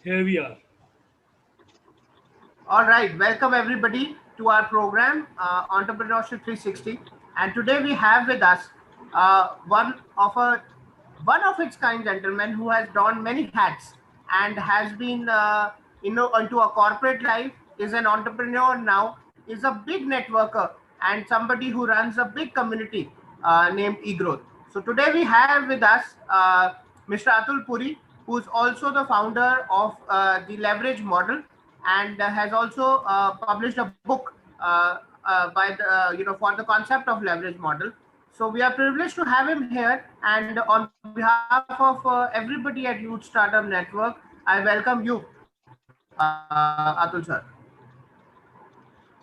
Here we are. All right, welcome everybody to our program, Entrepreneurship 360. And today we have with us one of its kind gentleman who has donned many hats and has been into a corporate life, is an entrepreneur now, is a big networker, and somebody who runs a big community named eGrowth. So today we have with us Mr. Atul Puri, who is also the founder of the Leverage Model, and has also published a book by the for the concept of leverage model. So we are privileged to have him here, and on behalf of everybody at Youth Startup Network, I welcome you, Atul sir.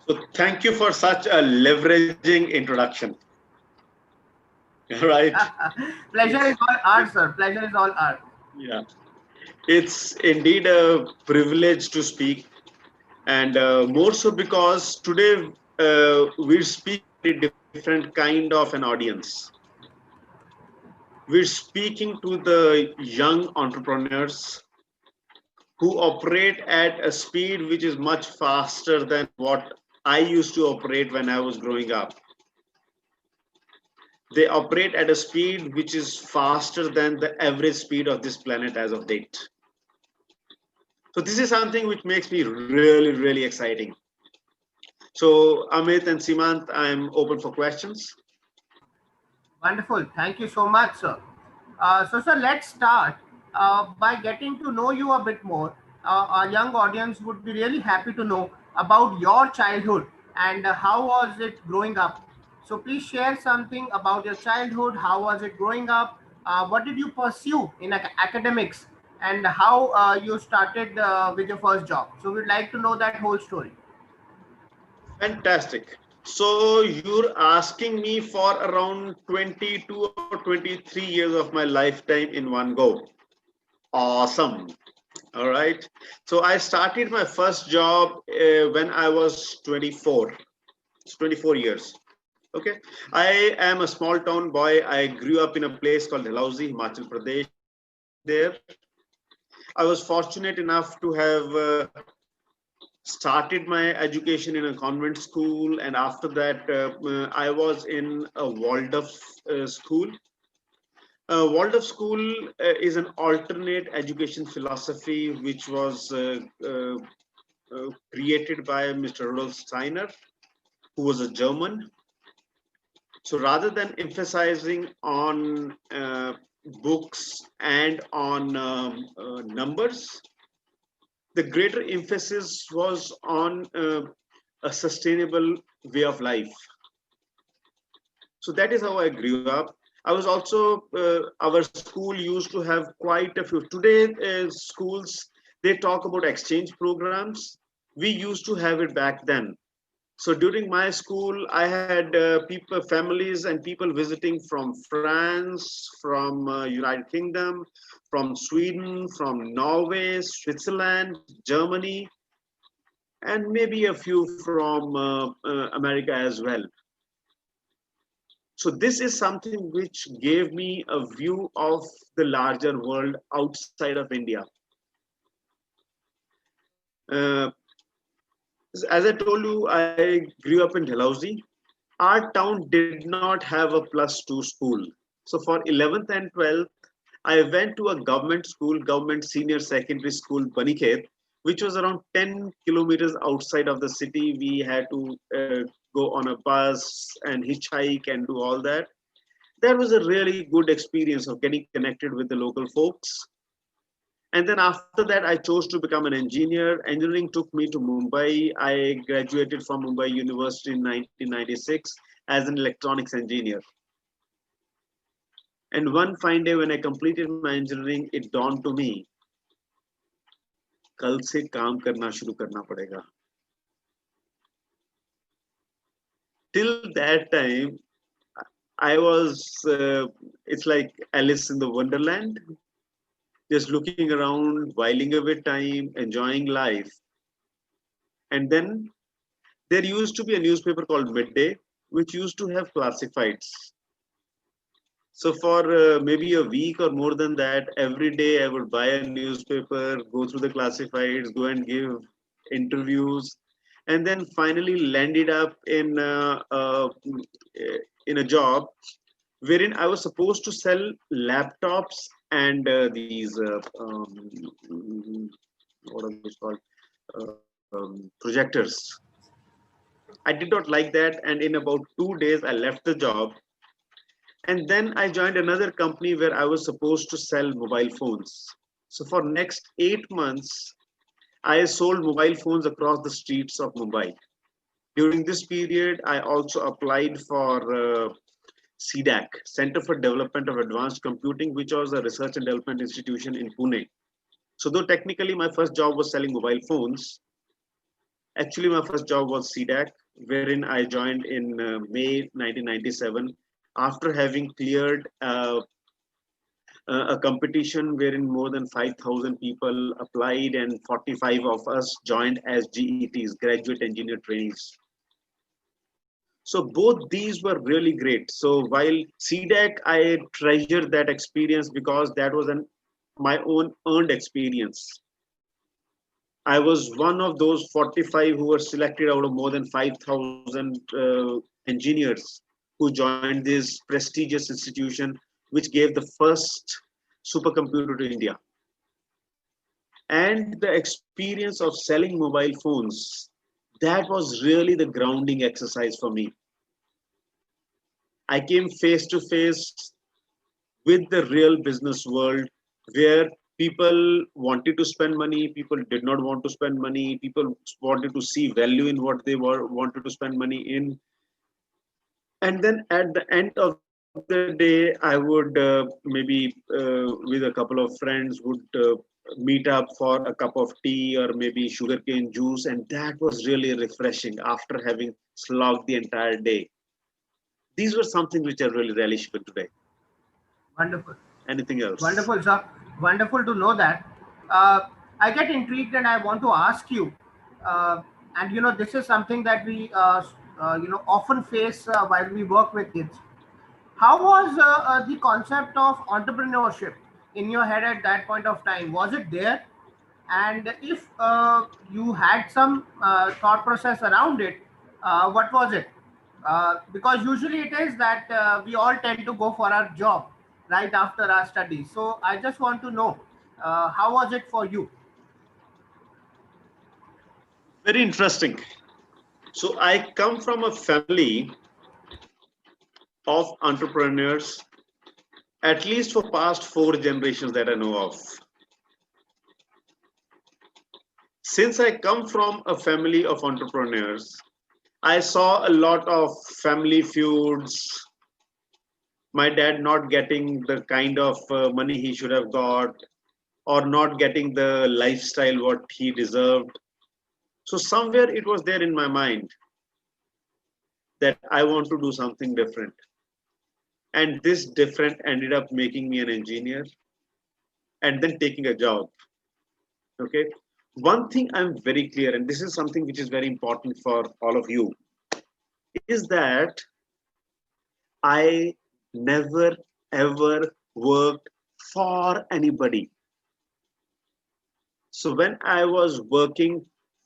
So thank you for such a leveraging introduction. Right? Pleasure is It's all ours, sir. Pleasure is all ours. yeah. It's indeed a privilege to speak, and more so because today we're speaking to a different kind of an audience. We're speaking to the young entrepreneurs who operate at a speed which is much faster than what I used to operate when I was growing up. They operate at a speed which is faster than the average speed of this planet as of date. So this is something which makes me really, really exciting. So Amit and Simant, I'm open for questions. Wonderful. Thank you so much, sir. So, sir, let's start by getting to know you a bit more. Our young audience would be really happy to know about your childhood and how was it growing up. So, please share something about your childhood. How was it growing up? What did you pursue in academics? And how you started with your first job. So, we'd like to know that whole story. Fantastic. So you're asking me for around 22 or 23 years of my lifetime in one go. Awesome. All right. So I started my first job when I was 24. It's 24 years. Okay. I am a small town boy. I grew up in a place called Dalhousie, Himachal Pradesh. There, I was fortunate enough to have started my education in a convent school, and after that, I was in a Waldorf school. Waldorf School is an alternate education philosophy which was created by Mr. Rudolf Steiner, who was a German. So rather than emphasizing on books and on numbers, the greater emphasis was on a sustainable way of life. So that is how I grew up. I was also our school used to have quite a few. Today, schools, they talk about exchange programs. We used to have it back then. So during my school, I had people, families, and people visiting from France, from United Kingdom, from Sweden, from Norway, Switzerland, Germany, and maybe a few from America as well. So this is something which gave me a view of the larger world outside of India. Uh, as I told you, I grew up in Dalhousie. Our town did not have a plus two school. So for 11th and 12th, I went to a government school, government senior secondary school, Banikhet, which was around 10 kilometers outside of the city. We had to go on a bus and hitchhike and do all that. That was a really good experience of getting connected with the local folks. And then after that, I chose to become an engineer. Engineering took me to Mumbai. I graduated from Mumbai University in 1996 as an electronics engineer. And one fine day when I completed my engineering, it dawned to me, कल से काम करना शुरू करना पड़ेगा. Till that time, I was, it's like Alice in the Wonderland, just looking around, whiling away time, enjoying life. And then there used to be a newspaper called Midday, which used to have classifieds. So for maybe a week or more than that, every day I would buy a newspaper, go through the classifieds, go and give interviews, and then finally landed up in a job wherein I was supposed to sell laptops and these what are those called, projectors. I did not like that, and in about 2 days I left the job, and then I joined another company where I was supposed to sell mobile phones. So for next 8 months, I sold mobile phones across the streets of Mumbai. During this period, I also applied for CDAC, Center for Development of Advanced Computing, which was a research and development institution in Pune. So though technically my first job was selling mobile phones, actually my first job was CDAC, wherein I joined in May 1997 after having cleared a competition wherein more than 5,000 people applied and 45 of us joined as GETs, graduate engineer trainees. So both these were really great. So while CDAC, I treasured that experience because that was my own earned experience. I was one of those 45 who were selected out of more than 5,000 engineers who joined this prestigious institution, which gave the first supercomputer to India. And the experience of selling mobile phones, that was really the grounding exercise for me. I came face to face with the real business world where people wanted to spend money, people did not want to spend money, people wanted to see value in what they wanted to spend money in. And then at the end of the day, I would maybe with a couple of friends would meet up for a cup of tea or maybe sugarcane juice, and that was really refreshing after having slogged the entire day. These were something which I really relish with today. Wonderful. Anything else? Wonderful, sir. Wonderful to know that. Uh, I get intrigued and I want to ask you, and this is something that we, often face while we work with kids. How was the concept of entrepreneurship in your head at that point of time? Was it there? And if you had some thought process around it, what was it? Because usually it is that we all tend to go for our job right after our studies. So I just want to know, how was it for you? Very interesting. So I come from a family of entrepreneurs, at least for past 4 generations that I know of. Since I come from a family of entrepreneurs, I saw a lot of family feuds, my dad not getting the kind of money he should have got, or not getting the lifestyle what he deserved. So somewhere it was there in my mind that I want to do something different. And this different ended up making me an engineer and then taking a job. Okay. One thing I'm very clear, and this is something which is very important for all of you, is that I never ever worked for anybody. So when I was working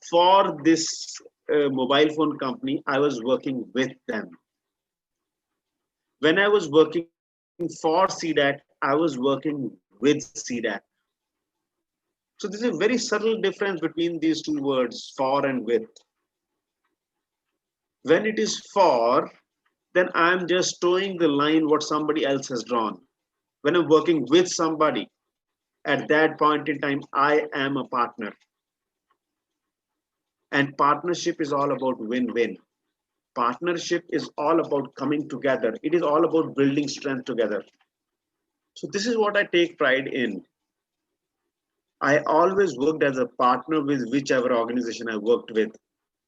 for this mobile phone company, I was working with them. When I was working for CDAC, I was working with CDAC. So there's a very subtle difference between these two words, for and with. When it is for, then I'm just towing the line what somebody else has drawn. When I'm working with somebody, at that point in time, I am a partner. And partnership is all about win-win. Partnership is all about coming together. It is all about building strength together. So this is what I take pride in. I always worked as a partner with whichever organization I worked with.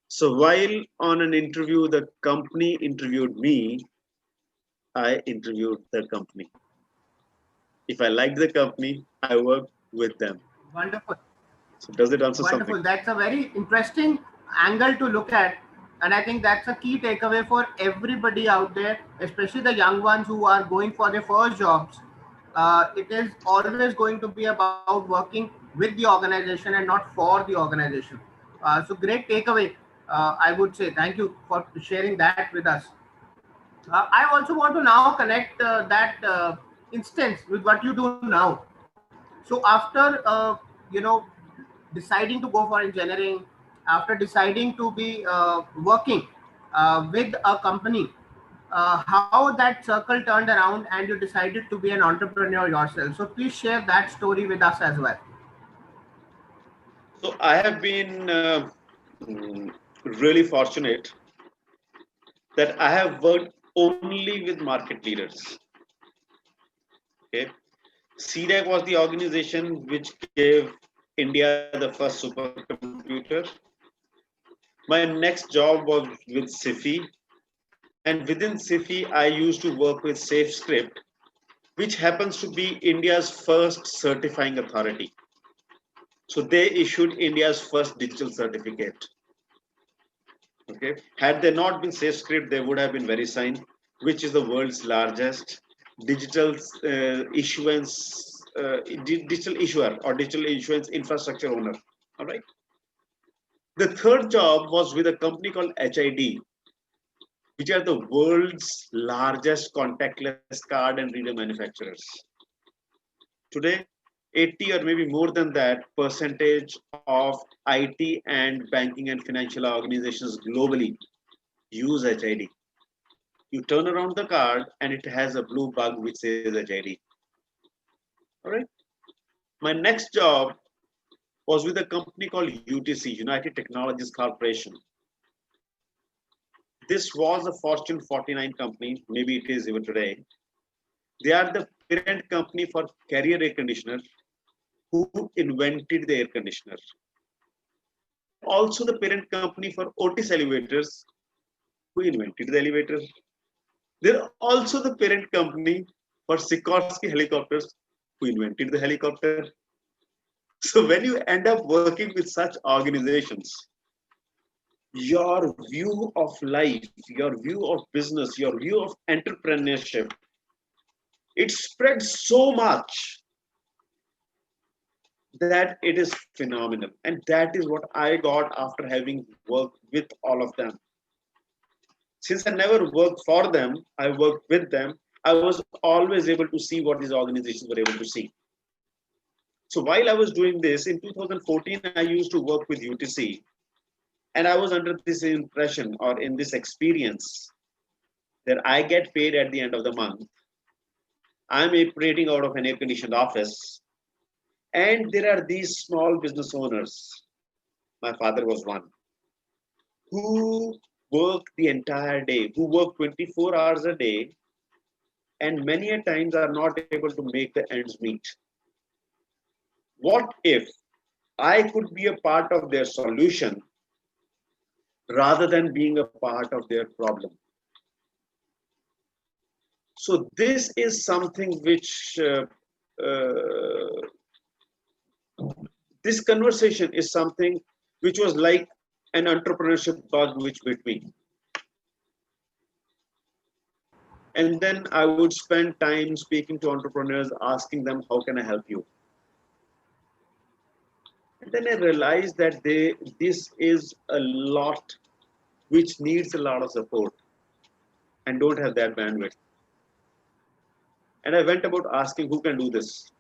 So while on an interview, the company interviewed me, I interviewed the company. If I liked the company, I worked with them. Wonderful. So does it answer something? Wonderful. That's a very interesting angle to look at. And I think that's a key takeaway for everybody out there, especially the young ones who are going for their first jobs. It is always going to be about working with the organization and not for the organization. So great takeaway. I would say thank you for sharing that with us. I also want to now connect that instance with what you do now. So after deciding to go for engineering, after deciding to be working with a company, how that circle turned around and you decided to be an entrepreneur yourself. So please share that story with us as well. So I have been mm, really fortunate that I have worked only with market leaders. Okay, CDEC was the organization which gave India the first supercomputer. My next job was with SIFI, and within SIFI, I used to work with SafeScript, which happens to be India's first certifying authority. So they issued India's first digital certificate. Okay, had there not been SafeScript, they would have been VeriSign, which is the world's largest digital issuance, digital issuer or digital issuance infrastructure owner. All right. The third job was with a company called HID, which are the world's largest contactless card and reader manufacturers. Today, 80 or maybe more than that percentage of IT and banking and financial organizations globally use HID. You turn around the card and it has a blue bug which says HID. All right. My next job was with a company called UTC, United Technologies Corporation. This was a Fortune 49 company, maybe it is even today. They are the parent company for Carrier air conditioner who invented the air conditioner. They're also the parent company for Otis elevators who invented the elevator. They're also the parent company for Sikorsky helicopters who invented the helicopter. So when you end up working with such organizations, your view of life, your view of business, your view of entrepreneurship, it spreads so much that it is phenomenal. And that is what I got after having worked with all of them. Since I never worked for them, I worked with them. I was always able to see what these organizations were able to see. So while I was doing this in 2014, I used to work with UTC, and I was under this impression or in this experience that I get paid at the end of the month. I'm operating out of an air conditioned office, and there are these small business owners. My father was one who work the entire day, who work 24 hours a day, and many a times are not able to make the ends meet. What if I could be a part of their solution rather than being a part of their problem? So this is something which this conversation is something which was like an entrepreneurship bug which bit me. And then I would spend time speaking to entrepreneurs, asking them, how can I help you? And then I realized that this is a lot which needs a lot of support and don't have that bandwidth. And I went about asking who can do this.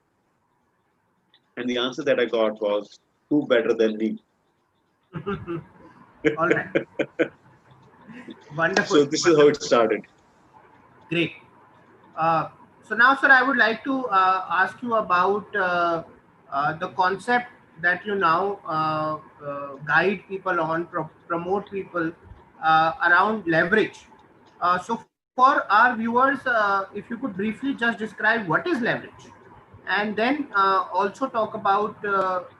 And the answer that I got was, who better than me? All right. Wonderful. So this is how it Wonderful. started. Great. So now, sir, I would like to ask you about the concept that you now guide people on, promote people around leverage. So for our viewers, if you could briefly just describe what is leverage, and then also talk about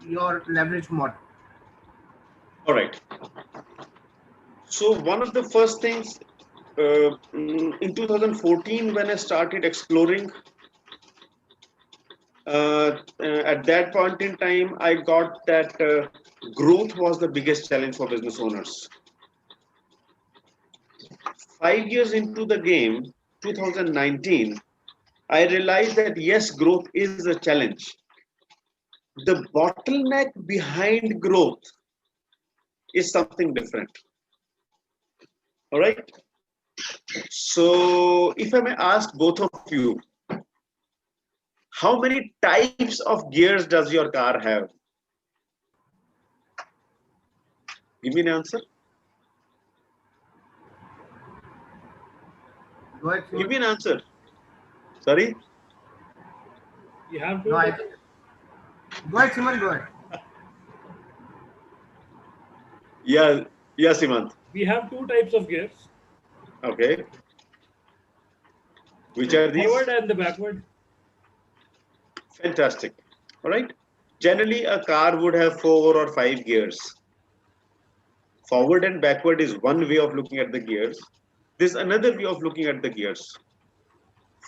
your leverage model. All right. So one of the first things in 2014 when I started exploring, at that point in time, I got that growth was the biggest challenge for business owners. 5 years into the game, 2019, I realized that yes, growth is a challenge. The bottleneck behind growth is something different. All right. So, if I may ask both of you, how many types of gears does your car have? Give me an answer. Go ahead, Give Simon. me an answer. Sorry. You have No, two. I think. Go ahead, Simon. Go ahead. Yeah. Yeah, Simant. We have two types of gears: Okay. Which the are these? forward and the backward. Fantastic. All right. Generally, a car would have 4 or 5 gears. Forward and backward is one way of looking at the gears. There's another way of looking at the gears.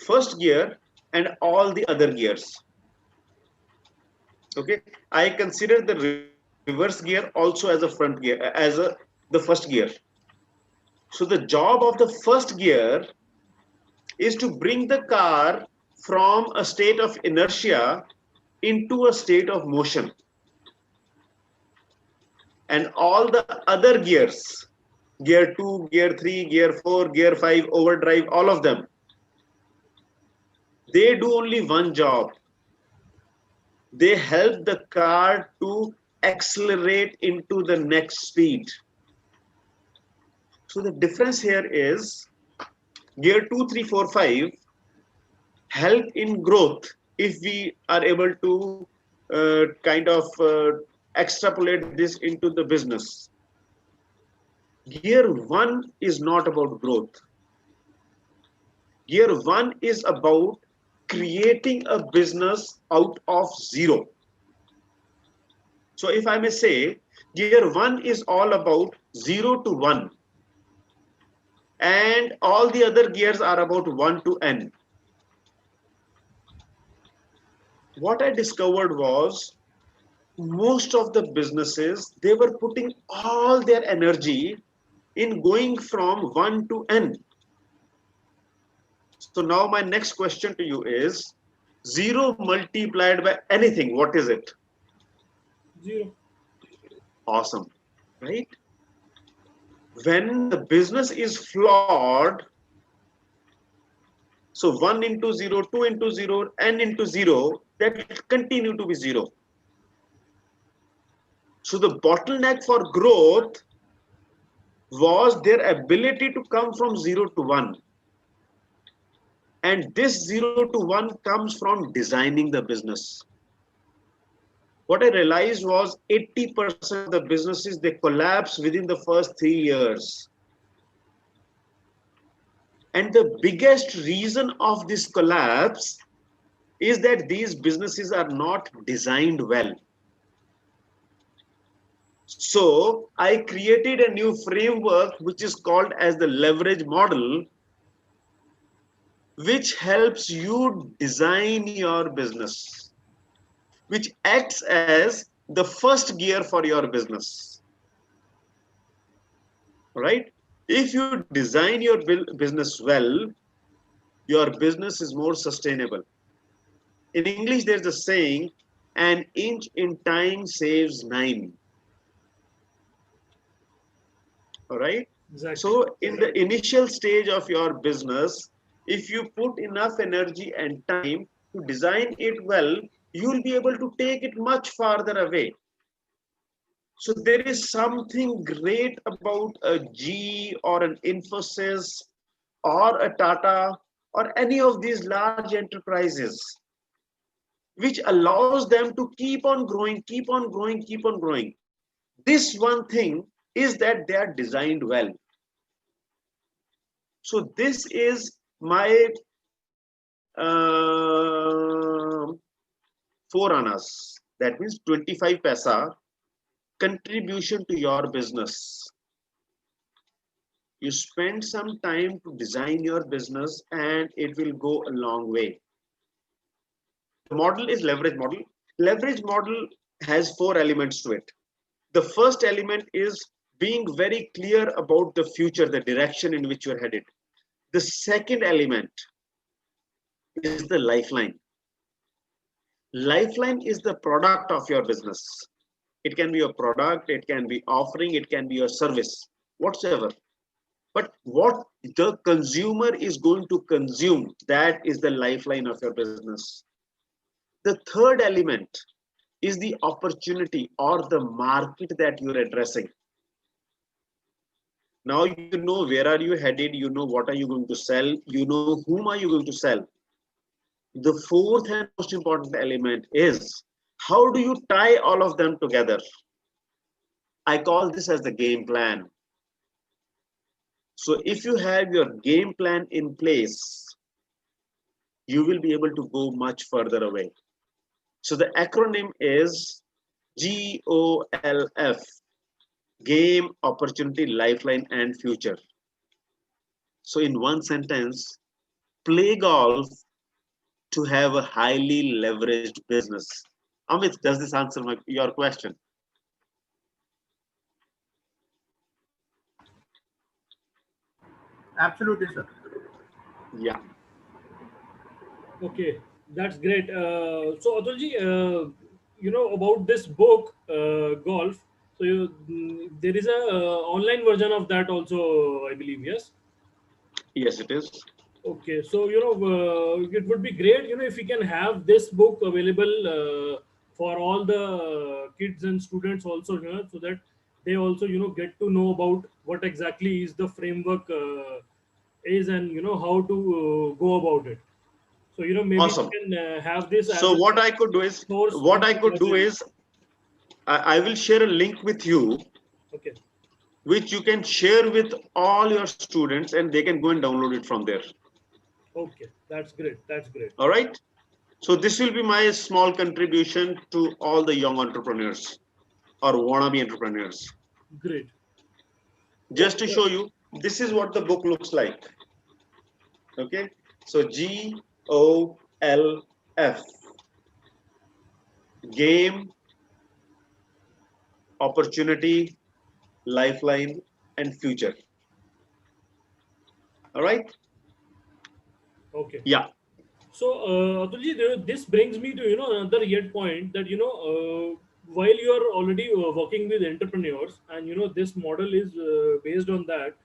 First gear and all the other gears. Okay. I consider the reverse gear also as a front gear, the first gear. So the job of the first gear is to bring the car from a state of inertia into a state of motion. And all the other gears, gear 2, gear 3, gear 4, gear 5, overdrive, all of them, they do only one job. They help the car to accelerate into the next speed. So the difference here is gear 2, 3, 4, 5 help in growth if we are able to extrapolate this into the business. Gear 1 is not about growth. Gear 1 is about creating a business out of zero. So if I may say, gear 1 is all about 0 to 1. And all the other gears are about 1 to n. What I discovered was most of the businesses, they were putting all their energy in going from 1 to n. So now my next question to you is 0 multiplied by anything, what is it? 0. Awesome, right? When the business is flawed, so 1 into 0, 2 into 0, n into 0, that will continue to be 0. So the bottleneck for growth was their ability to come from 0 to 1. And this 0 to 1 comes from designing the business. What I realized was 80% of the businesses, they collapse within the first 3 years. And the biggest reason of this collapse is that these businesses are not designed well. So I created a new framework which is called as the leverage model, which helps you design your business, which acts as the first gear for your business. All right? If you design your business well, your business is more sustainable. In English, there's a saying, an inch in time saves 9. All right? Exactly. So in the initial stage of your business, if you put enough energy and time to design it well, you'll be able to take it much farther away. So there is something great about a GE or an Infosys or a Tata or any of these large enterprises, which allows them to keep on growing, keep on growing, keep on growing. This one thing is that they are designed well. So this is my four annas. That means 25 paisa contribution to your business. You spend some time to design your business and it will go a long way. The model is leverage model. Leverage model has 4 elements to it. The first element is being very clear about the future, the direction in which you're headed. The second element is the lifeline. Lifeline is the product of your business. It can be a product, it can be offering, it can be a service, whatsoever. But what the consumer is going to consume, that is the lifeline of your business. The third element is the opportunity or the market that you're addressing. Now you know where are you headed, you know what are you going to sell, you know whom are you going to sell. The fourth and most important element is how do you tie all of them together? I call this as the game plan. So if you have your game plan in place, you will be able to go much further away. So the acronym is GOLF, Game, Opportunity, Lifeline, and Future. So in one sentence, play golf to have a highly leveraged business. Amit, does this answer your question? Absolutely, sir. Yeah. Okay, that's great. So Atulji, about this book, Golf. So there is a online version of that also, I believe. Yes. Yes, it is. Okay, so it would be great, if we can have this book available for all the kids and students also, so that they also, get to know about what exactly is the framework is, and how to go about it. So maybe we Awesome. can have this as So a what I could do is, source in the library. I will share a link with you, Okay, which you can share with all your students and they can go and download it from there. okay, that's great. That's great. All right. So this will be my small contribution to all the young entrepreneurs or wannabe entrepreneurs. Great. Just to Okay. show you, this is what the book looks like. Okay. So GOLF, Game, Opportunity, Lifeline, and Future. All right. Okay. Yeah. So, Atulji, this brings me to another yet point that while you are already working with entrepreneurs, and this model is based on that,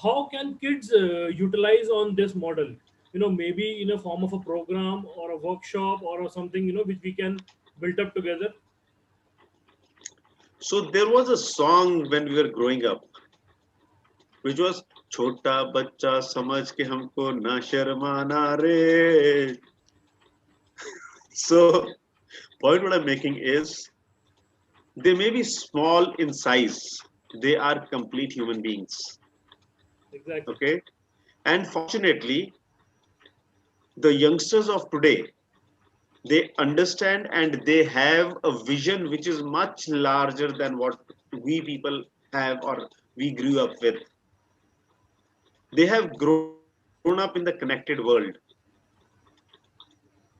how can kids utilize on this model? Maybe in a form of a program or a workshop or something which we can build up together. So there was a song when we were growing up, which was छोटा बच्चा समझ के हमको ना शर्माना रे. So point what I'm making is they may be small in size, they are complete human beings. Exactly. Okay. And fortunately, the youngsters of today, they understand and they have a vision which is much larger than what we people have or we grew up with. They have grown up in the connected world.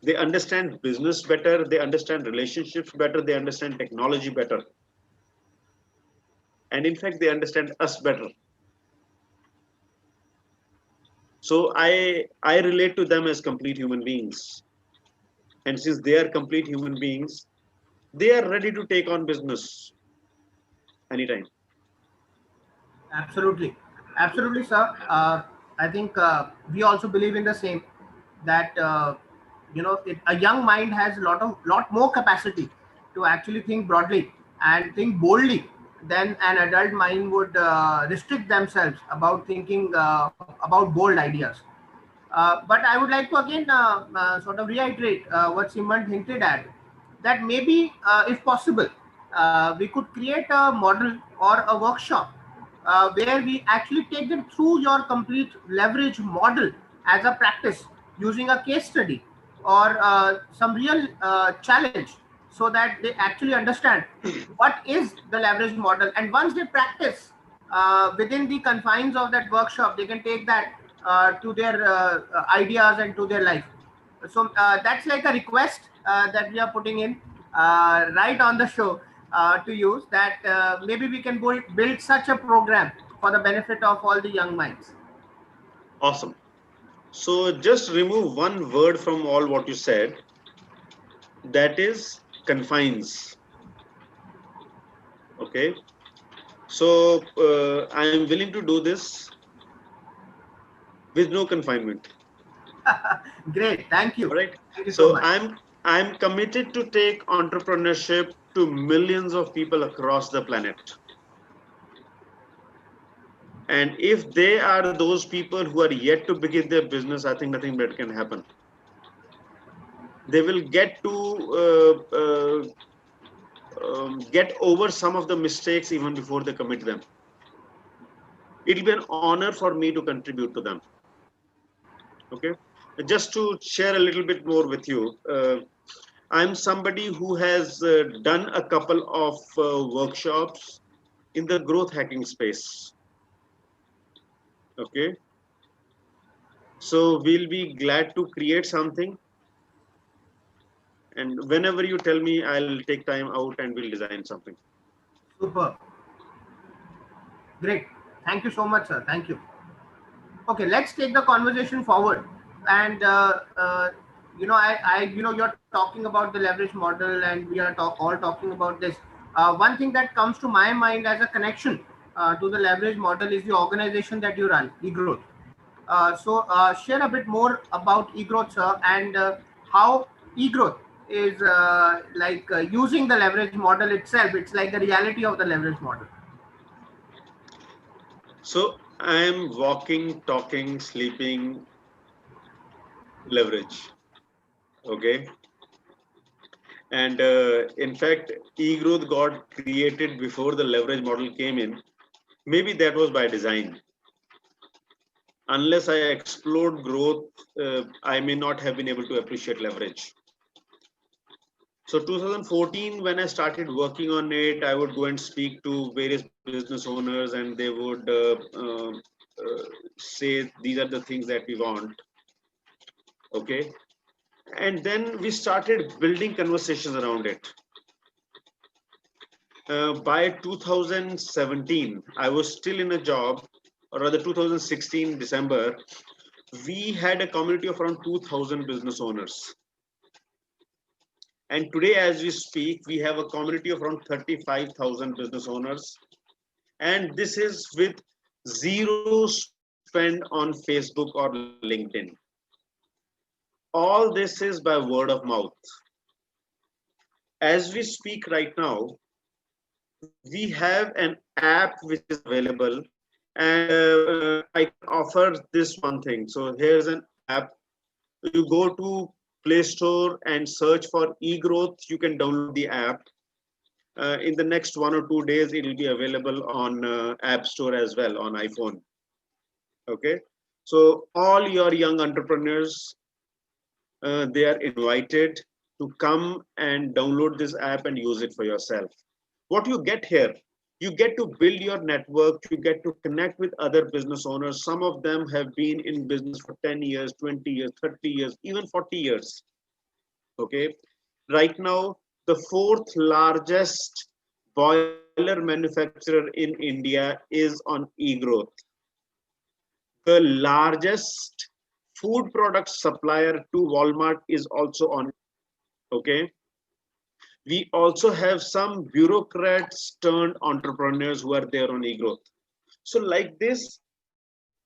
They understand business better, they understand relationships better, they understand technology better, and in fact they understand us better. So I relate to them as complete human beings, and since they are complete human beings, they are ready to take on business anytime. Absolutely, absolutely, sir. I think we also believe in the same, that a young mind has lot more capacity to actually think broadly and think boldly than an adult mind would restrict themselves about thinking about bold ideas. But I would like to again sort of reiterate what Simon hinted at, that maybe, if possible, we could create a model or a workshop where we actually take them through your complete leverage model as a practice, using a case study or some real challenge, so that they actually understand what is the leverage model. And once they practice within the confines of that workshop, they can take that to their ideas and to their life. So that's like a request that we are putting in right on the show, to use that maybe we can build such a program for the benefit of all the young minds. Awesome. So just remove one word from all what you said, that is confines. Okay. So I am willing to do this with no confinement. Great, thank you. All right. Thank you so So much. I'm committed to take entrepreneurship to millions of people across the planet. And if they are those people who are yet to begin their business, I think nothing better can happen. They will get over some of the mistakes even before they commit them. It'll be an honor for me to contribute to them. Okay. Just to share a little bit more with you, I'm somebody who has done a couple of workshops in the growth hacking space. Okay. So we'll be glad to create something. And whenever you tell me, I'll take time out and we'll design something. Super. Great. Thank you so much, sir. Thank you. Okay, let's take the conversation forward. And you're talking about the leverage model, and we are all talking about this. One thing that comes to my mind as a connection to the leverage model is the organization that you run, eGrowth. Share a bit more about eGrowth, sir, and how eGrowth is using the leverage model itself. It's like the reality of the leverage model. So I'm walking, talking, sleeping, leverage. Okay. And in fact, e-growth got created before the leverage model came in. Maybe that was by design. Unless I explored growth, I may not have been able to appreciate leverage. So 2014, when I started working on it, I would go and speak to various business owners, and they would say these are the things that we want. Okay. And then we started building conversations around it. By 2017, I was still in a job, or rather 2016 December, we had a community of around 2,000 business owners. And today, as we speak, we have a community of around 35,000 business owners. And this is with zero spend on Facebook or LinkedIn. All this is by word of mouth. As we speak right now, we have an app which is available, and I can offer this one thing. So here's an app. You go to Play Store and search for eGrowth. You can download the app. In the next 1 or 2 days, it will be available on App Store as well on iPhone. Okay. So all your young entrepreneurs, they are invited to come and download this app and use it for yourself. What you get here, you get to build your network, you get to connect with other business owners. Some of them have been in business for 10 years, 20 years, 30 years, even 40 years. Okay. Right now, the fourth largest boiler manufacturer in India is on eGrowth. The largest food product supplier to Walmart is also on. Okay. We also have some bureaucrats turned entrepreneurs who are there on eGrowth. So like this,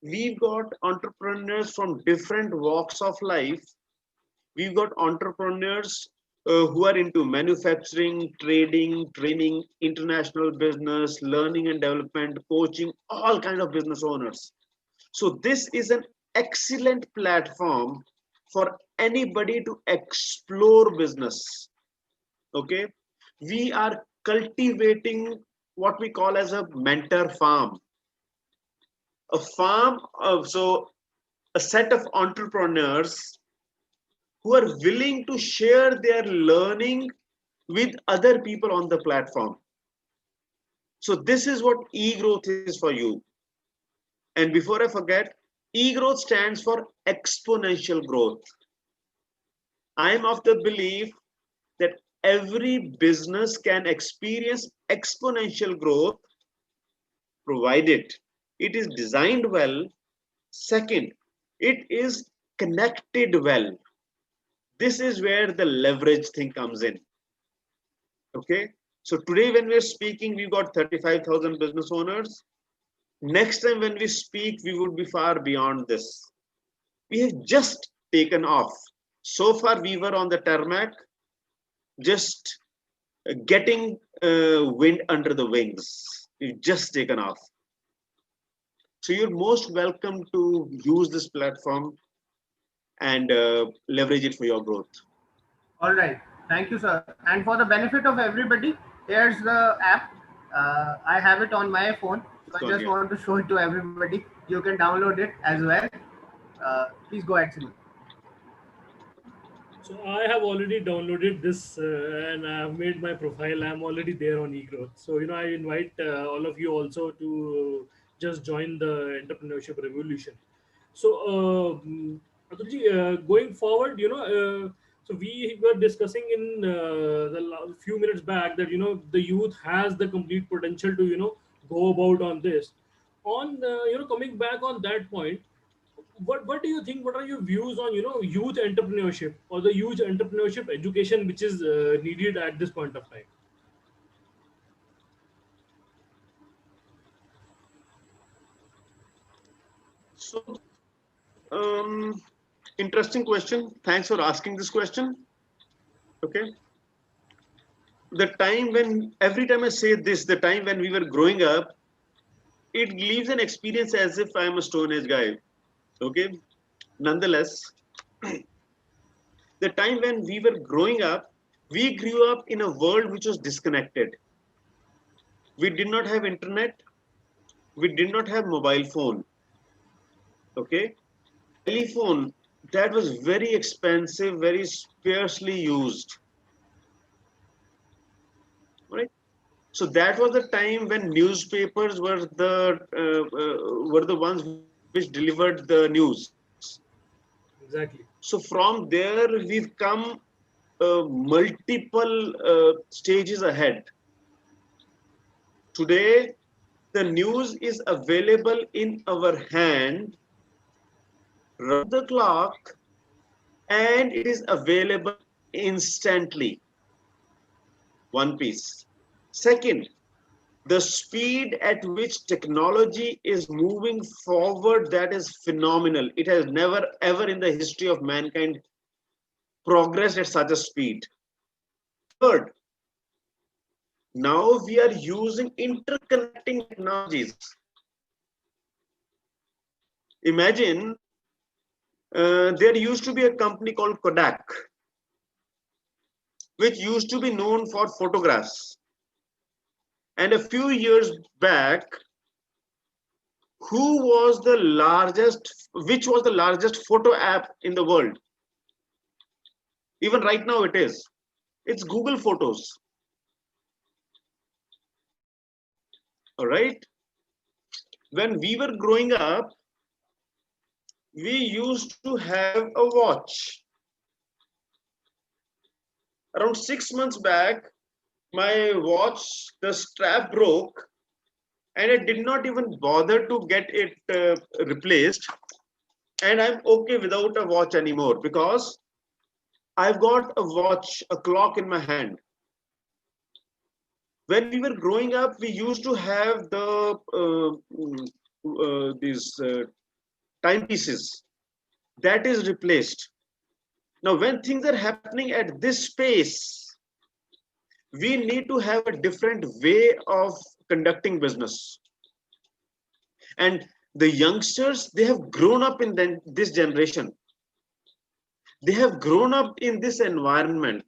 we've got entrepreneurs from different walks of life. We've got entrepreneurs who are into manufacturing, trading, training, international business, learning and development, coaching, all kinds of business owners. So this is an excellent platform for anybody to explore business. Okay. We are cultivating what we call as a mentor farm. A farm of, so a set of entrepreneurs who are willing to share their learning with other people on the platform. So this is what eGrowth is for you. And before I forget, eGrowth stands for exponential growth. I am of the belief that every business can experience exponential growth provided it is designed well. Second, it is connected well. This is where the leverage thing comes in. Okay. So today when we're speaking, we've got 35,000 business owners. Next time when we speak, we would be far beyond this. We have just taken off. So far, we were on the tarmac, just getting wind under the wings. We've just taken off. So you're most welcome to use this platform and leverage it for your growth. All right. Thank you, sir. And for the benefit of everybody, here's the app. I have it on my phone, so I just want to show it to everybody. You can download it as well. Please go ahead, Sunil. So I have already downloaded this and I have made my profile. I'm already there on eGrowth. So I invite all of you also to just join the entrepreneurship revolution. So Atulji, going forward, so we were discussing in few minutes back that the youth has the complete potential to go about on this. On coming back on that point, what do you think, what are your views on youth entrepreneurship or the youth entrepreneurship education which is needed at this point of time? So, interesting question. Thanks for asking this question. Okay. The time when, every time I say this, the time when we were growing up, it leaves an experience as if I'm a Stone Age guy. Okay. Nonetheless, the time when we were growing up, we grew up in a world which was disconnected. We did not have internet. We did not have mobile phone. Okay. Telephone, that was very expensive, very sparsely used. Right. So that was the time when newspapers were the ones which delivered the news. Exactly. So from there we've come multiple stages ahead. Today the news is available in our hand round the clock, and it is available instantly. One piece. Second, the speed at which technology is moving forward, that is phenomenal. It has never ever in the history of mankind progressed at such a speed. Third, now we are using interconnecting technologies. Imagine there used to be a company called Kodak, which used to be known for photographs. And a few years back, which was the largest photo app in the world? Even right now it is. It's Google Photos. All right. When we were growing up, we used to have a watch. Around 6 months back, my watch, the strap broke, and I did not even bother to get it replaced. And I'm okay without a watch anymore because I've got a watch, a clock in my hand. When we were growing up, we used to have these timepieces. That is replaced. Now, when things are happening at this pace, we need to have a different way of conducting business. And the youngsters, they have grown up in this generation. They have grown up in this environment.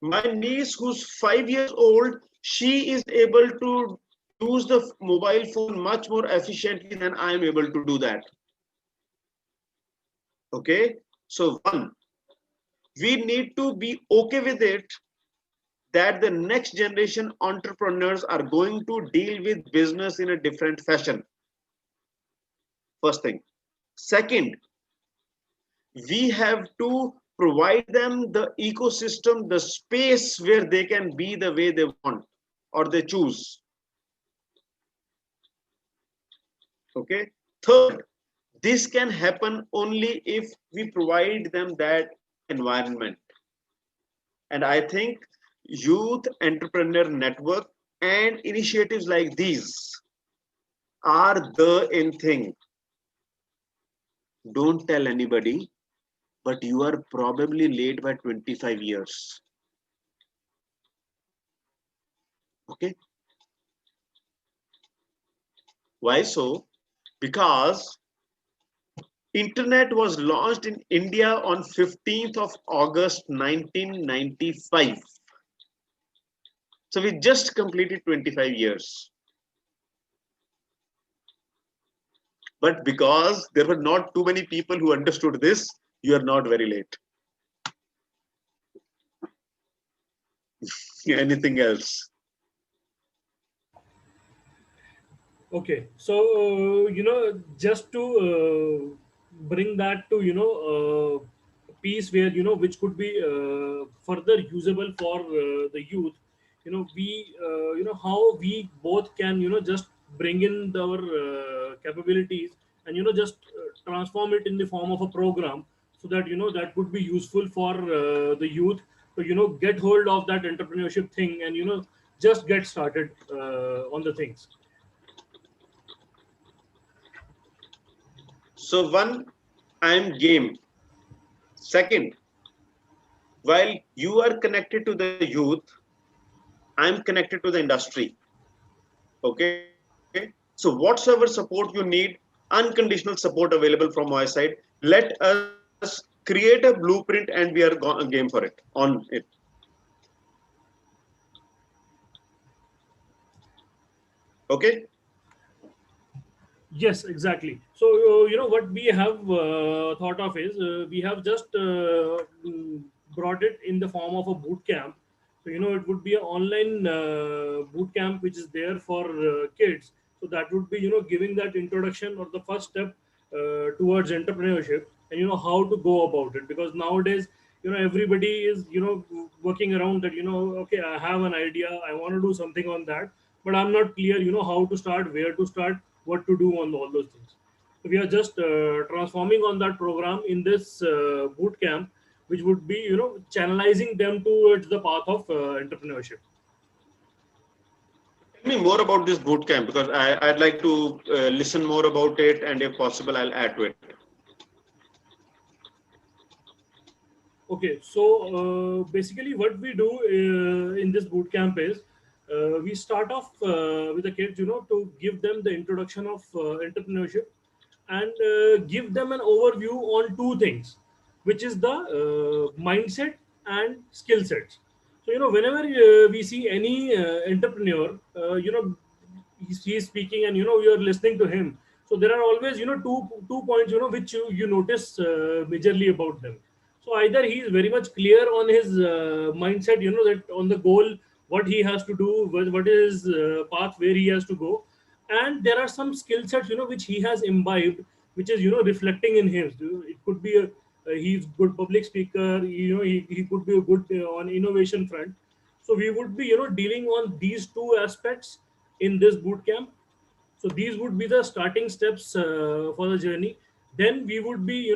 My niece, who's 5 years old, she is able to use the mobile phone much more efficiently than I am able to do that. Okay. So one, we need to be okay with it that the next generation entrepreneurs are going to deal with business in a different fashion. First thing. Second, we have to provide them the ecosystem, the space where they can be the way they want or they choose. Okay. Third, this can happen only if we provide them that environment. And I think youth entrepreneur network and initiatives like these are the in thing. Don't tell anybody, but you are probably late by 25 years. Okay. Why so? Because internet was launched in India on 15th of August 1995. So we just completed 25 years. But because there were not too many people who understood this, you are not very late. Anything else? Okay, so just to bring that to piece where which could be further usable for the youth. We how we both can just bring in our capabilities and just transform it in the form of a program, so that that would be useful for the youth to get hold of that entrepreneurship thing, and just get started on the things. So one, I'm game. Second, while you are connected to the youth, I'm connected to the industry. Okay. So whatsoever support you need, unconditional support available from my side. Let us create a blueprint and we are game for it, on it. Okay. Yes, exactly. So, what we have thought of is we have just brought it in the form of a boot camp. So, it would be an online boot camp which is there for kids. So, that would be, giving that introduction or the first step towards entrepreneurship, and, how to go about it. Because nowadays, everybody is, working around that, okay, I have an idea, I want to do something on that, but I'm not clear, how to start, where to start, what to do on all those things. So we are just transforming on that program in this boot camp, which would be channelizing them towards the path of entrepreneurship. Tell me more about this boot camp, because I'd like to listen more about it, and if possible, I'll add to it. Okay, so basically, what we do in this boot camp is we start off with the kids, to give them the introduction of entrepreneurship, and give them an overview on two things, which is the mindset and skill sets. So, whenever we see any entrepreneur, he's speaking, and you're listening to him. So there are always two points which you notice majorly about them. So either he is very much clear on his mindset, that on the goal, what he has to do, what is his path where he has to go, and there are some skill sets which he has imbibed, which is reflecting in him. It could be he's good public speaker, he could be a good on innovation front. So we would be dealing on these two aspects in this boot camp. So these would be the starting steps for the journey. Then we would be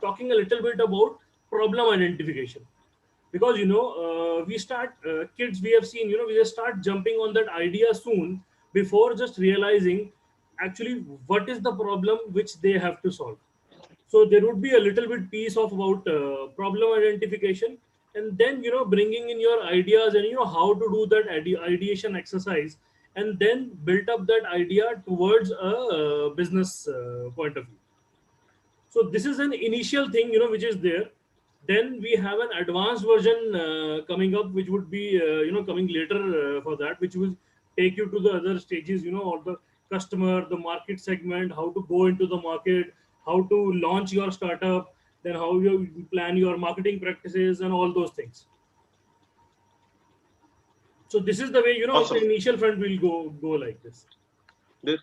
talking a little bit about problem identification, because we start kids, we have seen, we just start jumping on that idea soon, before just realizing actually what is the problem which they have to solve. So there would be a little bit piece of about problem identification, and then bringing in your ideas, and how to do that ideation exercise, and then build up that idea towards a business point of view. So this is an initial thing which is there. Then we have an advanced version coming up, which would be coming later for that, which will take you to the other stages, or the customer, the market segment, how to go into the market, how to launch your startup, then how you plan your marketing practices, and all those things. So this is the way the Awesome. initial front will go like this.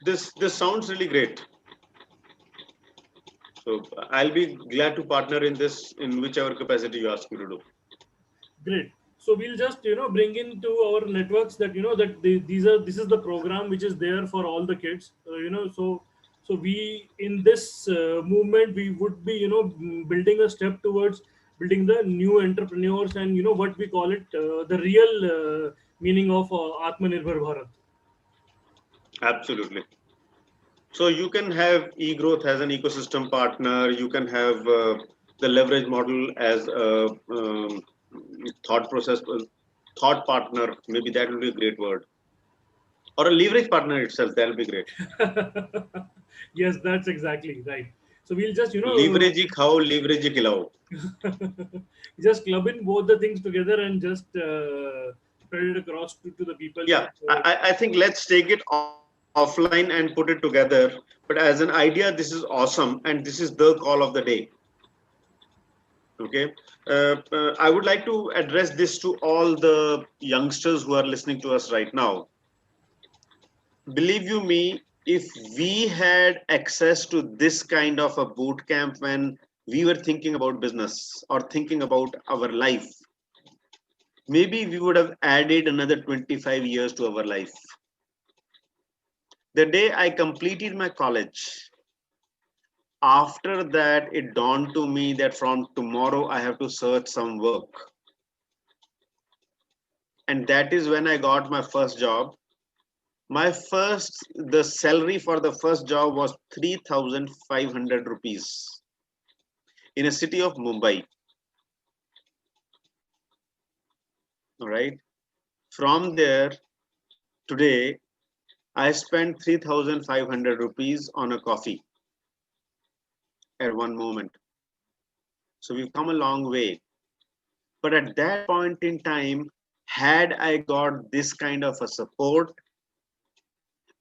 This sounds really great. So I'll be glad to partner in this in whichever capacity you ask me to do. Great. So we'll just bring into our networks that that this is the program which is there for all the kids. So we in this movement we would be building a step towards building the new entrepreneurs, and what we call it, the real meaning of Atmanirbhar Bharat. Absolutely. So you can have e-growth as an ecosystem partner. You can have the leverage model as a thought process, thought partner. Maybe that will be a great word. Or a leverage partner itself. That will be great. Yes, that's exactly right. So we'll just Leverage khao, leverage khilao. just club in both the things together and just spread it across to the people. Yeah, I think let's take it offline and put it together. But as an idea, this is awesome, and this is the call of the day. Okay, I would like to address this to all the youngsters who are listening to us right now. Believe you me, if we had access to this kind of a boot camp when we were thinking about business or thinking about our life, maybe we would have added another 25 years to our life. The day I completed my college, after that, it dawned to me that from tomorrow I have to search some work. And that is when I got my first job. The salary for the first job was 3,500 rupees in a city of Mumbai. All right. From there, today, I spent 3,500 rupees on a coffee at one moment. So we've come a long way. But at that point in time, had I got this kind of a support,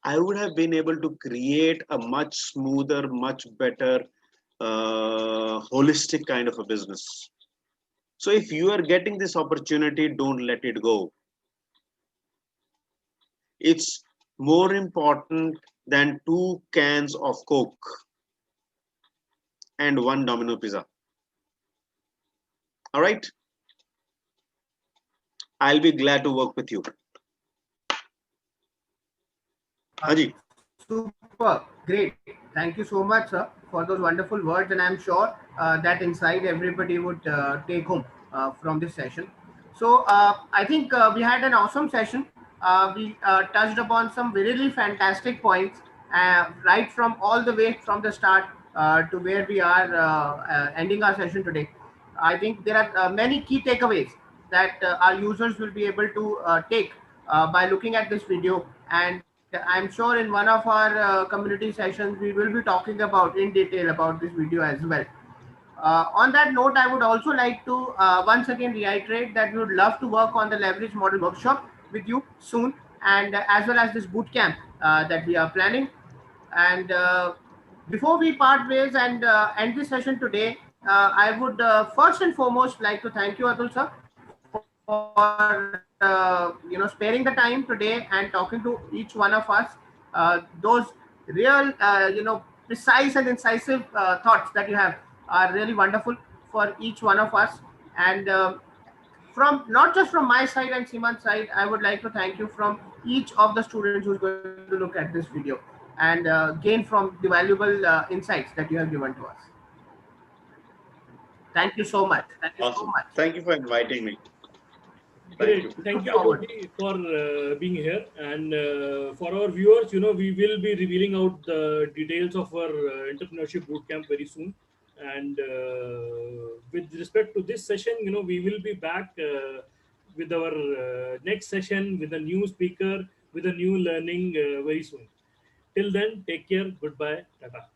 I would have been able to create a much smoother, much better, holistic kind of a business. So if you are getting this opportunity, don't let it go. It's more important than 2 cans of Coke and 1 Domino pizza. All right. I'll be glad to work with you. Haji. Super, great. Thank you so much, sir, for those wonderful words. And I'm sure that insight everybody would take home from this session. So I think we had an awesome session. We touched upon some really fantastic points, right from all the way from the start to where we are ending our session today. I think there are many key takeaways that our users will be able to take by looking at this video. And I'm sure in one of our community sessions, we will be talking about in detail about this video as well. On that note, I would also like to once again reiterate that we would love to work on the leverage model workshop with you soon, and as well as this boot camp that we are planning. And before we part ways and end this session today, I would first and foremost like to thank you, Atul sir, for sparing the time today and talking to each one of us. Those real precise and incisive thoughts that you have are really wonderful for each one of us. And from not just from my side and Siman's side, I would like to thank you from each of the students who's going to look at this video and gain from the valuable insights that you have given to us. Thank you so much. Thank you so Awesome. much. Thank you for inviting me. Great. Thank you, Atul, for being here. And for our viewers, we will be revealing out the details of our entrepreneurship bootcamp very soon. And with respect to this session, we will be back with our next session with a new speaker, with a new learning very soon. Till then, take care. Goodbye. Tata.